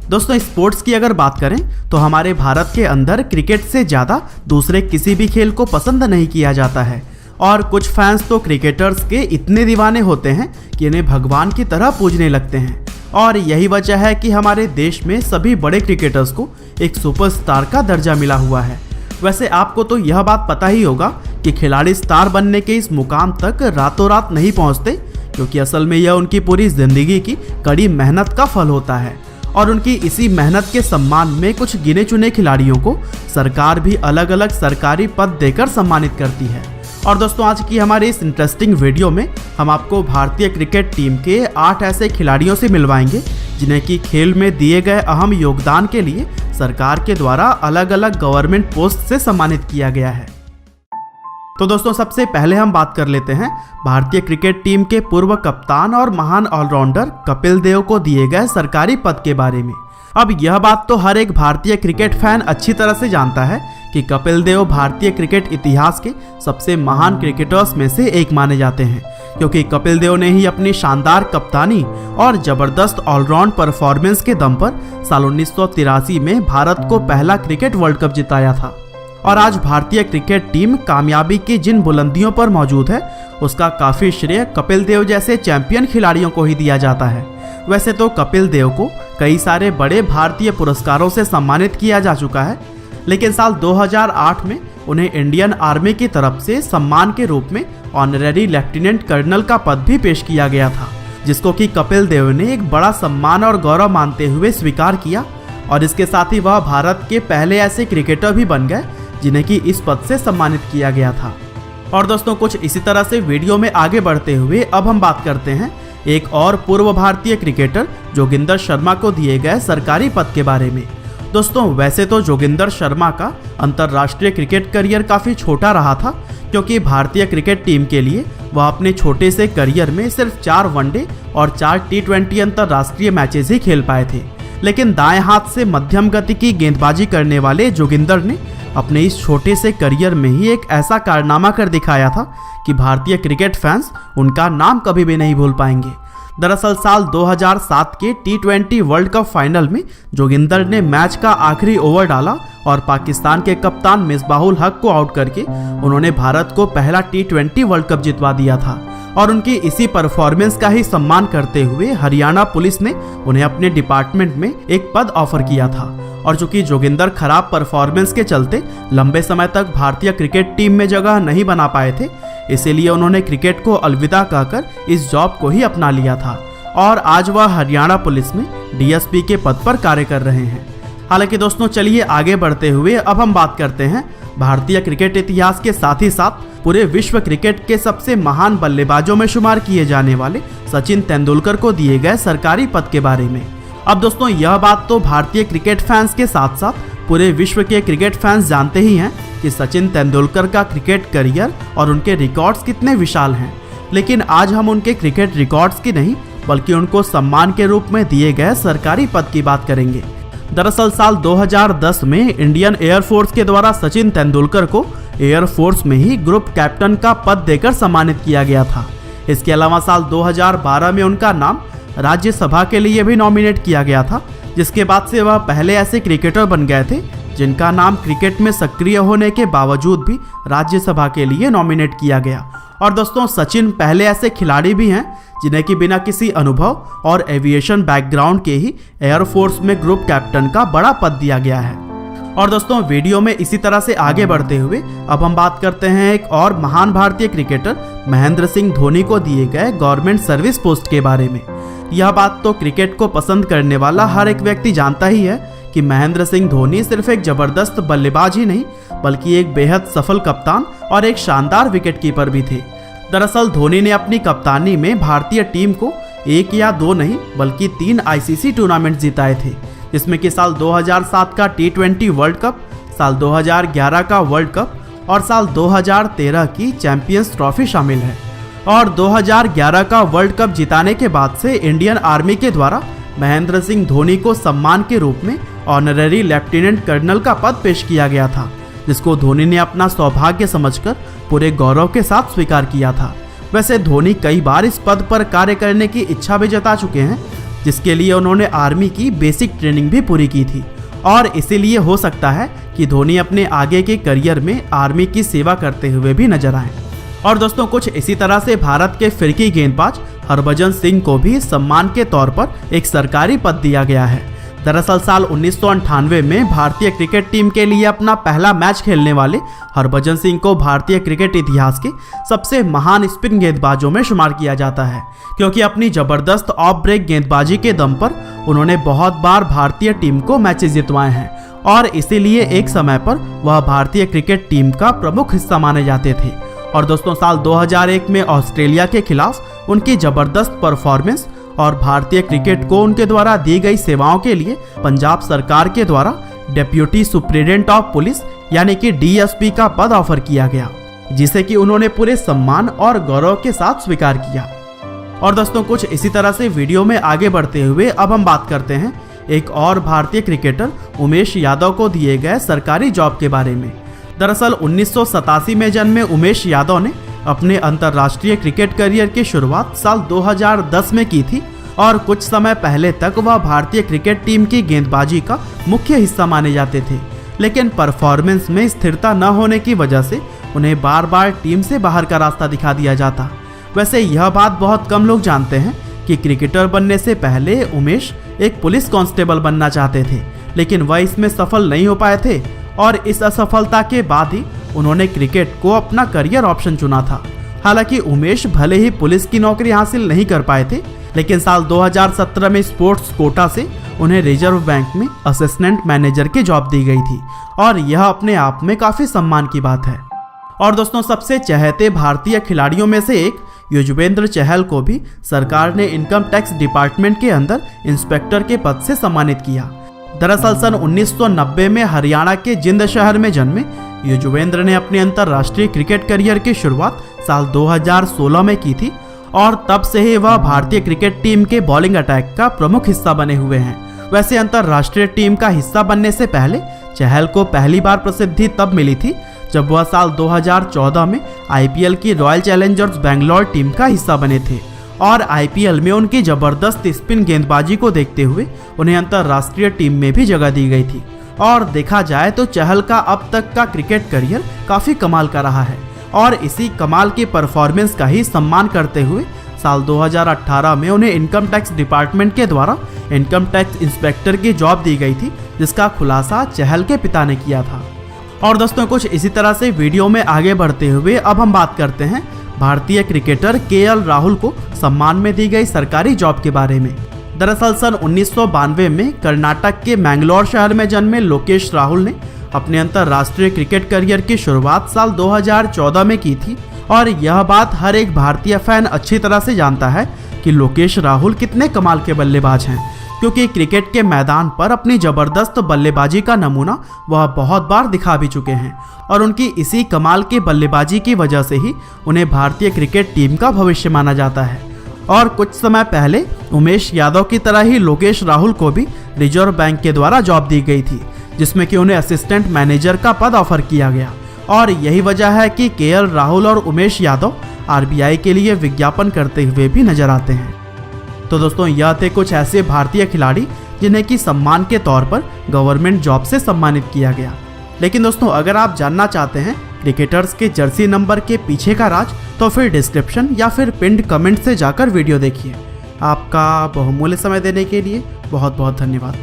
दोस्तों स्पोर्ट्स की अगर बात करें तो हमारे भारत के अंदर क्रिकेट से ज़्यादा दूसरे किसी भी खेल को पसंद नहीं किया जाता है और कुछ फैंस तो क्रिकेटर्स के इतने दीवाने होते हैं कि इन्हें भगवान की तरह पूजने लगते हैं। और यही वजह है कि हमारे देश में सभी बड़े क्रिकेटर्स को एक सुपरस्टार का दर्जा मिला हुआ है। वैसे आपको तो यह बात पता ही होगा कि खिलाड़ी स्टार बनने के इस मुकाम तक रातों रात नहीं पहुंचते, क्योंकि असल में यह उनकी पूरी जिंदगी की कड़ी मेहनत का फल होता है। और उनकी इसी मेहनत के सम्मान में कुछ गिने चुने खिलाड़ियों को सरकार भी अलग अलग सरकारी पद देकर सम्मानित करती है। और दोस्तों आज की हमारी इस इंटरेस्टिंग वीडियो में हम आपको भारतीय क्रिकेट टीम के 8 ऐसे खिलाड़ियों से मिलवाएंगे जिन्हें कि खेल में दिए गए अहम योगदान के लिए सरकार के द्वारा अलग अलग गवर्नमेंट पोस्ट से सम्मानित किया गया है। तो दोस्तों सबसे पहले हम बात कर लेते हैं भारतीय क्रिकेट टीम के पूर्व कप्तान और महान ऑलराउंडर कपिल देव को दिए गए सरकारी पद के बारे में। अब यह बात तो हर एक भारतीय क्रिकेट फैन अच्छी तरह से जानता है कि कपिल देव भारतीय क्रिकेट इतिहास के सबसे महान क्रिकेटर्स में से एक माने जाते हैं, क्योंकि कपिल देव ने ही अपनी शानदार कप्तानी और जबरदस्त ऑलराउंड परफॉर्मेंस के दम पर साल 1983 में भारत को पहला क्रिकेट वर्ल्ड कप जिताया था। और आज भारतीय क्रिकेट टीम कामयाबी की जिन बुलंदियों पर मौजूद है उसका काफ़ी श्रेय कपिल देव जैसे चैंपियन खिलाड़ियों को ही दिया जाता है। वैसे तो कपिल देव को कई सारे बड़े भारतीय पुरस्कारों से सम्मानित किया जा चुका है, लेकिन साल 2008 में उन्हें इंडियन आर्मी की तरफ से सम्मान के रूप में ऑनरेरी लेफ्टिनेंट कर्नल का पद भी पेश किया गया था, जिसको कि कपिल देव ने एक बड़ा सम्मान और गौरव मानते हुए स्वीकार किया। और इसके साथ ही वह भारत के पहले ऐसे क्रिकेटर भी बन गए जिन्हें कि इस पद से सम्मानित किया गया था। और दोस्तों कुछ इसी तरह से वीडियो में आगे बढ़ते हुए अब हम बात करते हैं एक और पूर्व भारतीय क्रिकेटर जोगिंदर शर्मा को दिए गए सरकारी पद के बारे में। दोस्तों वैसे तो जोगिंदर शर्मा का अंतर्राष्ट्रीय क्रिकेट करियर काफ़ी छोटा रहा था, क्योंकि भारतीय क्रिकेट टीम के लिए वह अपने छोटे से करियर में सिर्फ 4 वनडे और 4 T20 अंतर्राष्ट्रीय मैचेस ही खेल पाए थे। लेकिन दाएं हाथ से मध्यम गति की गेंदबाजी करने वाले जोगिंदर ने अपने इस छोटे से करियर में ही एक ऐसा कारनामा कर दिखाया था कि भारतीय क्रिकेट फैंस उनका नाम कभी भी नहीं भूल पाएंगे। दरअसल साल 2007 के T20 वर्ल्ड कप फाइनल में जोगिंदर ने मैच का आखिरी ओवर डाला और पाकिस्तान के कप्तान मिसबाहुल हक को आउट करके उन्होंने भारत को पहला T20 वर्ल्ड कप जितवा दिया था। और उनकी इसी परफॉर्मेंस का ही सम्मान करते हुए हरियाणा पुलिस ने उन्हें अपने डिपार्टमेंट में एक पद ऑफर किया था। और चूंकि जोगिंदर खराब परफॉर्मेंस के चलते लंबे समय तक भारतीय क्रिकेट टीम में जगह नहीं बना पाए थे, इसीलिए उन्होंने क्रिकेट को अलविदा कहकर इस जॉब को ही अपना लिया था। और आज वह हरियाणा पुलिस में DSP के पद पर कार्य कर रहे हैं। हालांकि दोस्तों चलिए आगे बढ़ते हुए अब हम बात करते हैं भारतीय क्रिकेट इतिहास के साथ ही साथ पूरे विश्व क्रिकेट के सबसे महान बल्लेबाजों में शुमार किए जाने वाले सचिन तेंदुलकर को दिए गए सरकारी पद के बारे में। अब दोस्तों यह बात तो भारतीय क्रिकेट फैंस के साथ साथ पूरे विश्व के क्रिकेट फैंस जानते ही हैं कि सचिन तेंदुलकर का क्रिकेट करियर और उनके रिकॉर्ड्स कितने विशाल हैं। लेकिन आज हम उनके क्रिकेट रिकॉर्ड्स की नहीं बल्कि उनको सम्मान के रूप में दिए गए सरकारी पद की बात करेंगे। दरअसल साल 2010 में इंडियन एयरफोर्स के द्वारा सचिन तेंदुलकर को एयरफोर्स में ही ग्रुप कैप्टन का पद देकर सम्मानित किया गया था। इसके अलावा साल 2012 में उनका नाम राज्यसभा के लिए भी नॉमिनेट किया गया था, जिसके बाद से वह पहले ऐसे क्रिकेटर बन गए थे जिनका नाम क्रिकेट में सक्रिय होने के बावजूद भी राज्यसभा के लिए नॉमिनेट किया गया। और दोस्तों सचिन पहले ऐसे खिलाड़ी भी हैं जिन्हें कि बिना किसी अनुभव और एविएशन बैकग्राउंड के ही एयरफोर्स में ग्रुप कैप्टन का बड़ा पद दिया गया है। और दोस्तों वीडियो में इसी तरह से आगे बढ़ते हुए अब हम बात करते हैं एक और महान भारतीय क्रिकेटर महेंद्र सिंह धोनी को दिए गए गवर्नमेंट सर्विस पोस्ट के बारे में। यह बात तो क्रिकेट को पसंद करने वाला हर एक व्यक्ति जानता ही है कि महेंद्र सिंह धोनी सिर्फ एक जबरदस्त बल्लेबाज ही नहीं बल्कि एक बेहद सफल कप्तान और एक शानदार विकेटकीपर भी थे। दरअसल धोनी ने अपनी कप्तानी में भारतीय टीम को 1 या 2 नहीं बल्कि 3 ICC टूर्नामेंट जिताए थे, जिसमें कि साल 2007 का T20 वर्ल्ड कप, साल 2011 का वर्ल्ड कप और साल 2013 की चैंपियंस ट्रॉफी शामिल है। और 2011 का वर्ल्ड कप जिताने के बाद से इंडियन आर्मी के द्वारा महेंद्र सिंह धोनी को सम्मान के रूप में ऑनरेरी लेफ्टिनेंट कर्नल का पद पेश किया गया था, जिसको धोनी ने अपना सौभाग्य समझकर पूरे गौरव के साथ स्वीकार किया था। वैसे धोनी कई बार इस पद पर कार्य करने की इच्छा भी जता चुके हैं, जिसके लिए उन्होंने आर्मी की बेसिक ट्रेनिंग भी पूरी की थी। और इसीलिए हो सकता है कि धोनी अपने आगे के करियर में आर्मी की सेवा करते हुए भी नजर आए। और दोस्तों कुछ इसी तरह से भारत के फिरकी गेंदबाज हरभजन सिंह को भी सम्मान के तौर पर एक सरकारी पद दिया गया है। दरअसल साल 1998 में भारतीय क्रिकेट टीम के लिए अपना पहला मैच खेलने वाले हरभजन सिंह को भारतीय क्रिकेट इतिहास के सबसे महान स्पिन गेंदबाजों में शुमार किया जाता है, क्योंकि अपनी जबरदस्त ऑफ ब्रेक गेंदबाजी के दम पर उन्होंने बहुत बार भारतीय टीम को मैचेस जितवाए हैं और इसीलिए एक समय पर वह भारतीय क्रिकेट टीम का प्रमुख हिस्सा माने जाते थे। और दोस्तों साल 2001 में ऑस्ट्रेलिया के खिलाफ उनकी जबरदस्त परफॉर्मेंस और भारतीय क्रिकेट को उनके द्वारा दी गई सेवाओं के लिए पंजाब सरकार के द्वारा डेप्यूटी सुप्रिटेंडेंट ऑफ पुलिस यानी कि DSP का पद ऑफर किया गया, जिसे कि उन्होंने पूरे सम्मान और गौरव के साथ स्वीकार किया। और दोस्तों कुछ इसी तरह से वीडियो में आगे बढ़ते हुए अब हम बात करते हैं एक और भारतीय क्रिकेटर उमेश यादव को दिए गए सरकारी जॉब के बारे में। दरअसल 1987 में जन्मे उमेश यादव ने अपने अंतर्राष्ट्रीय क्रिकेट करियर की शुरुआत साल 2010 में की थी और कुछ समय पहले तक वह भारतीय क्रिकेट टीम की गेंदबाजी का मुख्य हिस्सा माने जाते थे, लेकिन परफॉर्मेंस में स्थिरता न होने की वजह से उन्हें बार बार टीम से बाहर का रास्ता दिखा दिया जाता। वैसे यह बात बहुत कम लोग जानते हैं कि क्रिकेटर बनने से पहले उमेश एक पुलिस कांस्टेबल बनना चाहते थे, लेकिन वह इसमें सफल नहीं हो पाए थे और इस असफलता के बाद ही उन्होंने क्रिकेट को अपना करियर ऑप्शन चुना था। हालांकि उमेश भले ही पुलिस की नौकरी हासिल नहीं कर पाए थे, लेकिन साल 2017 में स्पोर्ट्स कोटा से उन्हें रिजर्व बैंक में असिस्टेंट मैनेजर की जॉब दी गई थी और यह अपने आप में काफी सम्मान की बात है। और दोस्तों सबसे चहेते भारतीय खिलाड़ियों में से एक युजवेंद्र चहल को भी सरकार ने इनकम टैक्स डिपार्टमेंट के अंदर इंस्पेक्टर के पद से सम्मानित किया। दरअसल सन 1990 में हरियाणा के जिंद शहर में जन्मे युजवेंद्र ने अपने अंतर्राष्ट्रीय क्रिकेट करियर की शुरुआत साल 2016 में की थी और तब से ही वह भारतीय क्रिकेट टीम के बॉलिंग अटैक का प्रमुख हिस्सा बने हुए हैं। वैसे अंतर्राष्ट्रीय टीम का हिस्सा बनने से पहले चहल को पहली बार प्रसिद्धि तब मिली थी जब वह साल 2014 में IPL की रॉयल चैलेंजर्स बेंगलोर टीम का हिस्सा बने थे और IPL में उनकी जबरदस्त स्पिन गेंदबाजी को देखते हुए उन्हें अंतर्राष्ट्रीय टीम में भी जगह दी गई थी। और देखा जाए तो चहल का अब तक का क्रिकेट करियर काफी कमाल का रहा है और इसी कमाल की परफॉर्मेंस का ही सम्मान करते हुए साल 2018 में उन्हें इनकम टैक्स डिपार्टमेंट के द्वारा इनकम टैक्स इंस्पेक्टर की जॉब दी गई थी, जिसका खुलासा चहल के पिता ने किया था। और दोस्तों कुछ इसी तरह से वीडियो में आगे बढ़ते हुए अब हम बात करते हैं भारतीय क्रिकेटर KL राहुल को सम्मान में दी गई सरकारी जॉब के बारे में। दरअसल सन 1992 में कर्नाटक के मैंगलोर शहर में जन्मे लोकेश राहुल ने अपने अंतर्राष्ट्रीय क्रिकेट करियर की शुरुआत साल 2014 में की थी और यह बात हर एक भारतीय फैन अच्छी तरह से जानता है कि लोकेश राहुल कितने कमाल के बल्लेबाज हैं, क्योंकि क्रिकेट के मैदान पर अपनी जबरदस्त बल्लेबाजी का नमूना वह बहुत बार दिखा भी चुके हैं और उनकी इसी कमाल के बल्लेबाजी की वजह से ही उन्हें भारतीय क्रिकेट टीम का भविष्य माना जाता है। और कुछ समय पहले उमेश यादव की तरह ही लोकेश राहुल को भी रिजर्व बैंक के द्वारा जॉब दी गई थी, जिसमें कि उन्हें असिस्टेंट मैनेजर का पद ऑफर किया गया और यही वजह है कि KL राहुल और उमेश यादव RBI के लिए विज्ञापन करते हुए भी नजर आते हैं। तो दोस्तों यह थे कुछ ऐसे भारतीय खिलाड़ी जिन्हें कि सम्मान के तौर पर गवर्नमेंट जॉब से सम्मानित किया गया। लेकिन दोस्तों अगर आप जानना चाहते हैं क्रिकेटर्स के जर्सी नंबर के पीछे का राज, तो फिर डिस्क्रिप्शन या फिर पिन्ड कमेंट से जाकर वीडियो देखिए। आपका बहुमूल्य समय देने के लिए बहुत बहुत धन्यवाद।